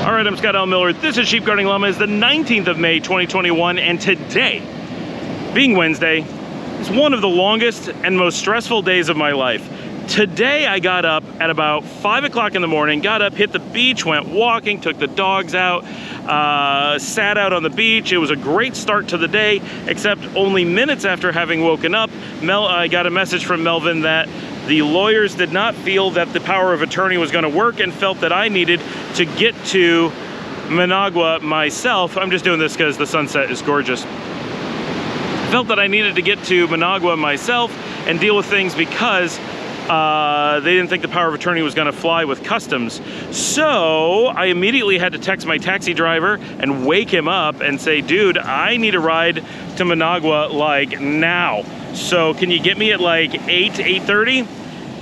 All right, I'm Scott L. Miller. This is Sheep Guarding Llama. It's the 19th of May, 2021, and today, being Wednesday, is one of the longest and most stressful days of my life. Today, I got up at about 5 o'clock in the morning, got up, hit the beach, went walking, took the dogs out, sat out on the beach. It was a great start to the day, except only minutes after having woken up, I got a message from Melvin that the lawyers did not feel that the power of attorney was going to work and felt that I needed to get to Managua myself. I'm just doing this because the sunset is gorgeous. Felt that I needed to get to Managua myself and deal with things because they didn't think the power of attorney was going to fly with customs. So I immediately had to text my taxi driver and wake him up and say, dude, I need a ride to Managua like now. So can you get me at like 8:30?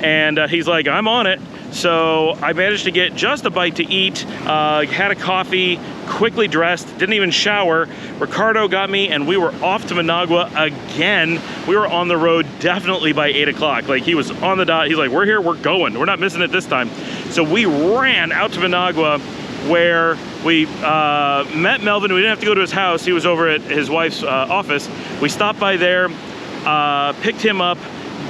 And he's like, I'm on it. So I managed to get just a bite to eat, had a coffee, quickly dressed, didn't even shower. Ricardo got me and we were off to Managua again. We were on the road definitely by 8 o'clock. Like he was on the dot. He's like, we're here, we're going. We're not missing it this time. So we ran out to Managua where we met Melvin. We didn't have to go to his house. He was over at his wife's office. We stopped by there, picked him up,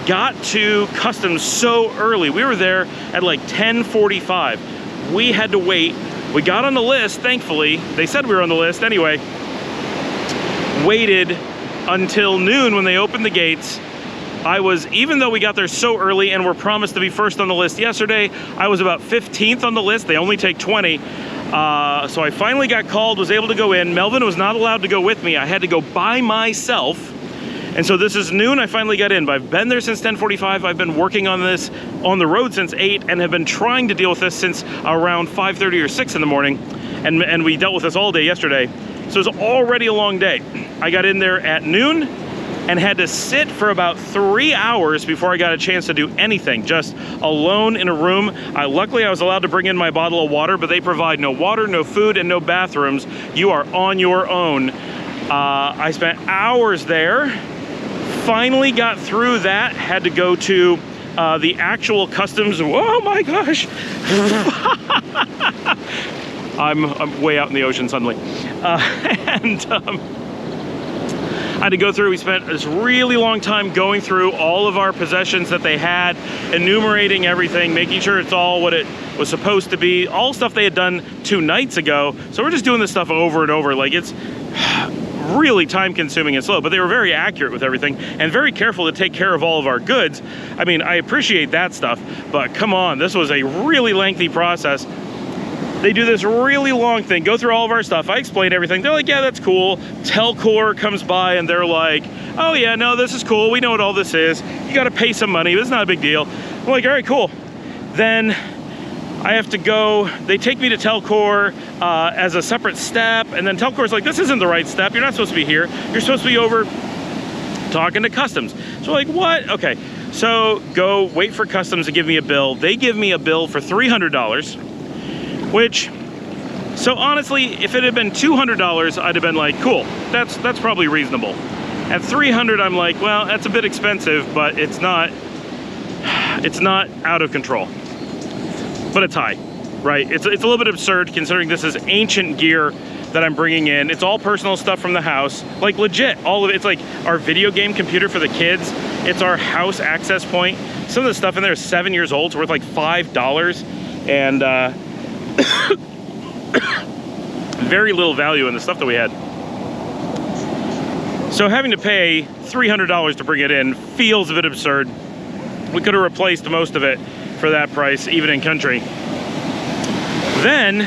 got to customs so early. We were there at like 10:45. We had to wait. We got on the list, thankfully. They said we were on the list anyway. Waited until noon when they opened the gates. Even though we got there so early and were promised to be first on the list yesterday, I was about 15th on the list. They only take 20. So I finally got called, was able to go in. Melvin was not allowed to go with me. I had to go by myself. And so this is noon, I finally got in. But I've been there since 10:45. I've been working on this on the road since 8 and have been trying to deal with this since around 5:30 or 6 in the morning. And we dealt with this all day yesterday. So it's already a long day. I got in there at noon and had to sit for about 3 hours before I got a chance to do anything, just alone in a room. Luckily, I was allowed to bring in my bottle of water, but they provide no water, no food, and no bathrooms. You are on your own. I spent hours there. Finally got through that, had to go to the actual customs. Oh my gosh. I'm way out in the ocean suddenly. I had to go through, we spent this really long time going through all of our possessions that they had, enumerating everything, making sure it's all what it was supposed to be, all stuff they had done 2 nights ago. So we're just doing this stuff over and over. Like it's really time consuming and slow, but they were very accurate with everything and very careful to take care of all of our goods. I mean, I appreciate that stuff, but come on, this was a really lengthy process. They do this really long thing, go through all of our stuff. I explained everything. They're like, yeah, that's cool. Telcor comes by and they're like, oh yeah, no, this is cool. We know what all this is. You got to pay some money. It's not a big deal. I'm like, all right, cool. Then I have to go, they take me to Telcor as a separate step, and then Telcor's like, this isn't the right step, you're not supposed to be here, you're supposed to be over talking to customs. So like, what? Okay, so go wait for customs to give me a bill. They give me a bill for $300, which, so honestly, if it had been $200, I'd have been like, cool, that's probably reasonable. At $300, I'm like, well, that's a bit expensive, but it's not out of control. But it's high, right? It's a little bit absurd considering this is ancient gear that I'm bringing in. It's all personal stuff from the house, like legit, all of it. It's like our video game computer for the kids. It's our house access point. Some of the stuff in there is 7 years old. It's worth like $5. And very little value in the stuff that we had. So having to pay $300 to bring it in feels a bit absurd. We could have replaced most of it for that price, even in country. Then,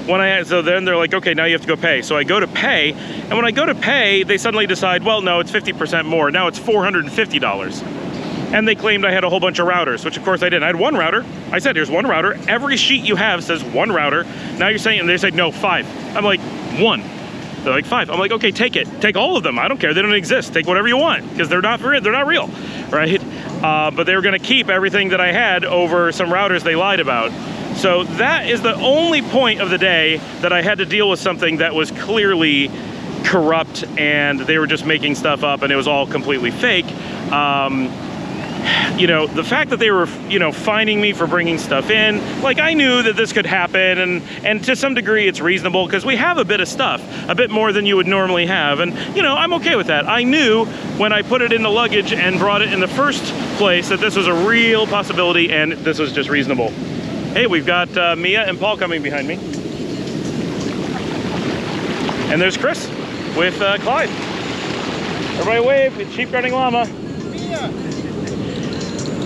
then they're like, okay, now you have to go pay. So I go to pay, and when I go to pay, they suddenly decide, well, no, it's 50% more. Now it's $450. And they claimed I had a whole bunch of routers, which of course I didn't. I had one router. I said, here's one router. Every sheet you have says one router. Now you're saying, and they said, no, 5. I'm like, 1. They're like, 5. I'm like, okay, take it. Take all of them. I don't care. They don't exist. Take whatever you want, because they're not real, right? But they were going to keep everything that I had over some routers they lied about. So that is the only point of the day that I had to deal with something that was clearly corrupt and they were just making stuff up and it was all completely fake. you know, the fact that they were, you know, fining me for bringing stuff in, like, I knew that this could happen, and to some degree it's reasonable because we have a bit of stuff, a bit more than you would normally have, and, you know, I'm okay with that. I knew when I put it in the luggage and brought it in the first place that this was a real possibility and this was just reasonable. Hey, we've got Mia and Paul coming behind me. And there's Chris with Clyde. Everybody wave, it's Sheep Guarding Llama. Mia.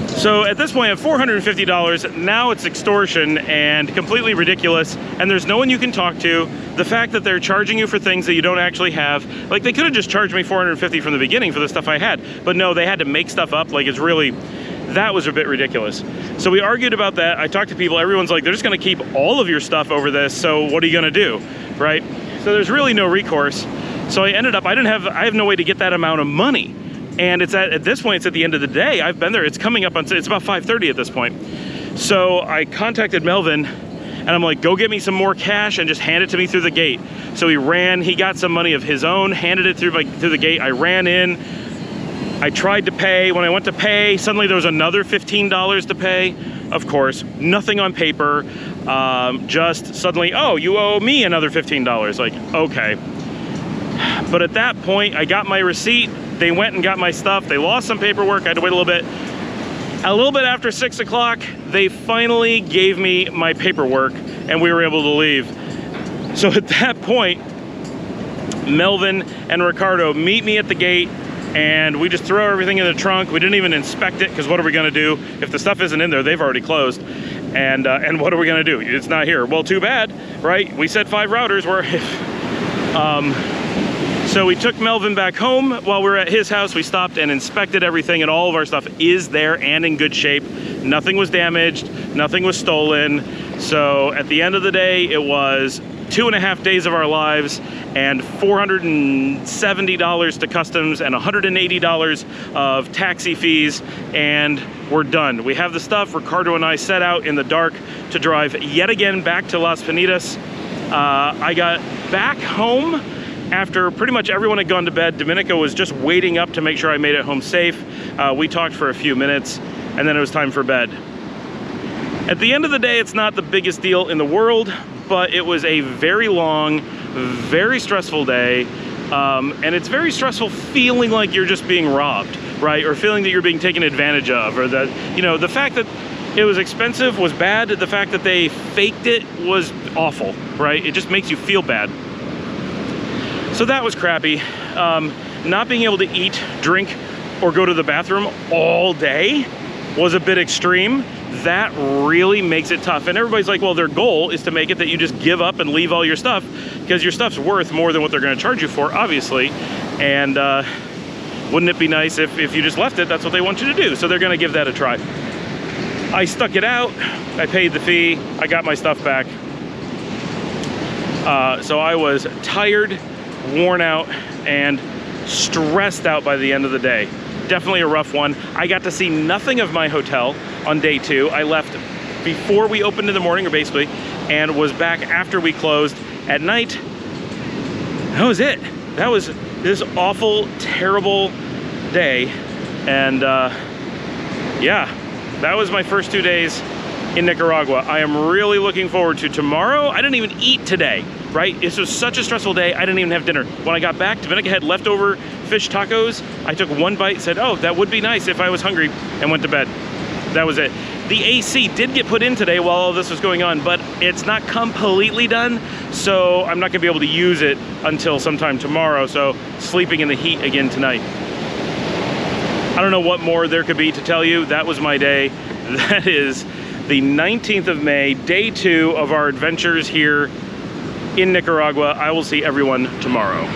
So at this point, at $450, now it's extortion and completely ridiculous, and there's no one you can talk to. The fact that they're charging you for things that you don't actually have, like, they could have just charged me $450 from the beginning for the stuff I had, but no, they had to make stuff up. Like, it's really, that was a bit ridiculous. So we argued about that. I talked to people, everyone's like, they're just gonna keep all of your stuff over this, so what are you gonna do, right? So there's really no recourse. So I ended up, I have no way to get that amount of money. And it's at this point, it's at the end of the day. I've been there, it's coming up on, it's about 5:30 at this point. So I contacted Melvin and I'm like, go get me some more cash and just hand it to me through the gate. So he ran, he got some money of his own, handed it through the gate. I ran in, I tried to pay. When I went to pay, suddenly there was another $15 to pay. Of course, nothing on paper, just suddenly, oh, you owe me another $15. Like, okay. But at that point, I got my receipt. They went and got my stuff. They lost some paperwork. I had to wait a little bit. A little bit after 6 o'clock, they finally gave me my paperwork and we were able to leave. So at that point, Melvin and Ricardo meet me at the gate and we just throw everything in the trunk. We didn't even inspect it because what are we gonna do? If the stuff isn't in there, they've already closed. And what are we gonna do? It's not here. Well, too bad, right? We said 5 routers were, so we took Melvin back home. While we were at his house, we stopped and inspected everything and all of our stuff is there and in good shape. Nothing was damaged, nothing was stolen. So at the end of the day, it was 2.5 days of our lives and $470 to customs and $180 of taxi fees, and we're done. We have the stuff. Ricardo and I set out in the dark to drive yet again back to Las Penitas. I got back home after pretty much everyone had gone to bed. Dominica was just waiting up to make sure I made it home safe. We talked for a few minutes and then it was time for bed. At the end of the day, it's not the biggest deal in the world, but it was a very long, very stressful day. And it's very stressful feeling like you're just being robbed, right? Or feeling that you're being taken advantage of, or that, you know, the fact that it was expensive was bad. The fact that they faked it was awful, right? It just makes you feel bad. So that was crappy. Not being able to eat, drink, or go to the bathroom all day was a bit extreme. That really makes it tough. And everybody's like, well, their goal is to make it that you just give up and leave all your stuff because your stuff's worth more than what they're gonna charge you for, obviously. And wouldn't it be nice if you just left it? That's what they want you to do. So they're gonna give that a try. I stuck it out, I paid the fee, I got my stuff back. So I was tired, worn out, and stressed out by the end of the day. Definitely a rough one. I got to see nothing of my hotel on day 2. I left before we opened in the morning, or basically, and was back after we closed at night. That was it. That was this awful, terrible day. And yeah, that was my first 2 days in Nicaragua. I am really looking forward to tomorrow. I didn't even eat today, right? This was such a stressful day, I didn't even have dinner. When I got back, Dominica had leftover fish tacos. I took one bite, said, oh, that would be nice if I was hungry, and went to bed. That was it. The AC did get put in today while all this was going on, but it's not completely done, so I'm not gonna be able to use it until sometime tomorrow, so sleeping in the heat again tonight. I don't know what more there could be to tell you. That was my day. That is the 19th of May, day 2 of our adventures here in Nicaragua. I will see everyone tomorrow.